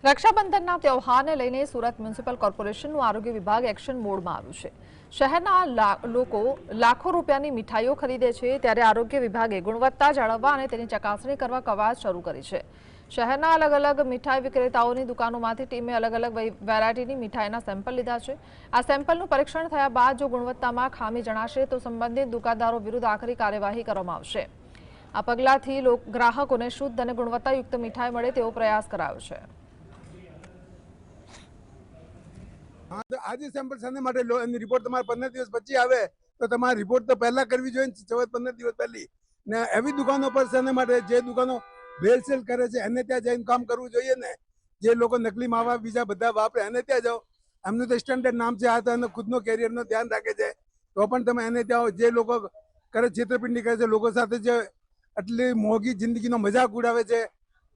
રક્ષાબંધનના તહેવારને લઈને સુરત મ્યુનિસિપલ કોર્પોરેશનનું આરોગ્ય વિભાગ એક્શન મોડમાં આવ્યું છે। શહેરના લોકો લાખો રૂપિયાની મીઠાઈઓ ખરીદે છે, ત્યારે આરોગ્ય વિભાગે ગુણવત્તા જાળવવા અને તેની ચકાસણી કરવા કવાયત શરૂ કરી છે। શહેરના અલગ અલગ મીઠાઈ વિક્રેતાઓની દુકાનોમાંથી ટીમે અલગ અલગ વેરાયટીની મીઠાઈના સેમ્પલ લીધા છે। આ સેમ્પલનું પરીક્ષણ થયા બાદ જો ગુણવત્તામાં ખામી જણાશે તો સંબંધિત દુકાનદારો વિરુદ્ધ આખરી કાર્યવાહી કરવામાં આવશે। આ પગલાંથી ગ્રાહકોને શુદ્ધ અને ગુણવત્તાયુક્ત મીઠાઈ મળે તેવો પ્રયાસ કરાયો છે। हाँ तो आज सैंपल सामने माटे रिपोर्ट तमारे 15 दिवस पछी आवे तो तमारी रिपोर्ट तो पहला करवी जोईए 14-15 दिवस पहली ने एवी दुकानों पर सामने माटे जे दुकानों भेलसेल करे छे एने त्यां जईने काम करવું જોઈએ ને। જે લોકો નકલી માવા બીજા બધા વાપરે એને ત્યાં જાઓ। એમનું તો સ્ટાન્ડર્ડ નામ છે, આ તો એનો ખુદનો કેરિયરનો ધ્યાન રાખે છે, તો પણ તમે એને ત્યાં જે લોકો કરે છેતરપિંડી કરે છે, લોકો સાથે જે આટલી મોંઘી જિંદગીનો મજાક ઉડાવે છે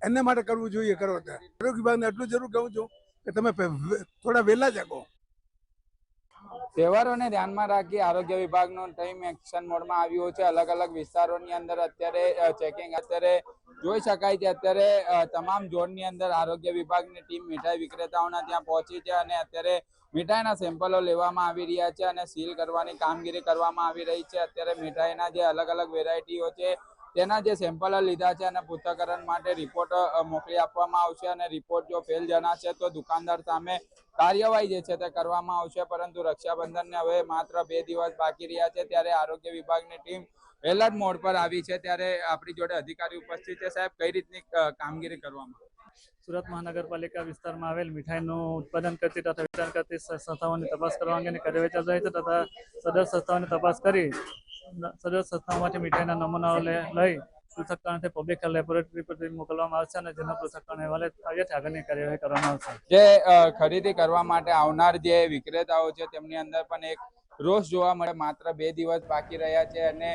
એને માટે કરવું જોઈએ કરો। આરોગ્ય વિભાગને એટલું જરૂર કહું છું કે તમે થોડા વહેલા જાગો। તહેવારોને ધ્યાનમાં રાખી આરોગ્ય વિભાગનો ટીમ એક્શન મોડમાં આવ્યો છે। અલગ અલગ વિસ્તારોની અંદર અત્યારે ચેકિંગ અત્યારે જોઈ શકાય છે। અત્યારે તમામ ઝોનની અંદર આરોગ્ય વિભાગની ટીમ મીઠાઈ વિક્રેતાઓના ત્યાં પહોંચી છે અને અત્યારે મીઠાઈના સેમ્પલો લેવામાં આવી રહ્યા છે અને સીલ કરવાની કામગીરી કરવામાં આવી રહી છે। અત્યારે મીઠાઈના જે અલગ અલગ વેરાયટીઓ છે તેના જે સેમ્પલો લીધા છે અને પૃથ્થકરણ માટે રિપોર્ટ મોકલી આપવામાં આવશે અને રિપોર્ટ જો ફેલ જણાશે તો દુકાનદાર સામે કાર્યવાહી જે છે તે કરવામાં આવશે। પરંતુ રક્ષાબંધનને હવે માત્ર 2 દિવસ બાકી રહ્યા છે, ત્યારે આરોગ્ય વિભાગની ટીમ એલર્ટ મોડ પર આવી છે। ત્યારે આપણી જોડે અધિકારી ઉપસ્થિત છે। સાહેબ, કઈ રીતની કામગીરી કરવામાં? સુરત મહાનગરપાલિકા વિસ્તારમાં આવેલ મીઠાઈનું ઉત્પાદન કરતી તથા વિતરણ કરતી સંસ્થાઓની તપાસ કરવા અંગેની કાર્યવાહી ચાલી રહી છે તથા સદર સંસ્થાઓની તપાસ કરી સદર સંસ્થાઓમાંથી મીઠાઈના નમૂનાઓ લઈ પૃથ્થકરણથી પબ્લિક હેલ્થ લેબોરેટરી પર મોકલવામાં આવશે અને જેના પૃથ્થકરણ અહેવાલ આવ્યાથી આગળની કાર્યવાહી કરવામાં આવશે। જે ખરીદી કરવા માટે આવનાર જે વિક્રેતાઓ છે તેમની અંદર પણ એક રોષ જોવા મળે। માત્ર 2 દિવસ બાકી રહ્યા છે અને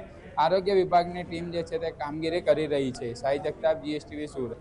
આરોગ્ય વિભાગની ટીમ જે છે તે કામગીરી કરી રહી છે। સાઈ જગતાપ, GSTV સુરત।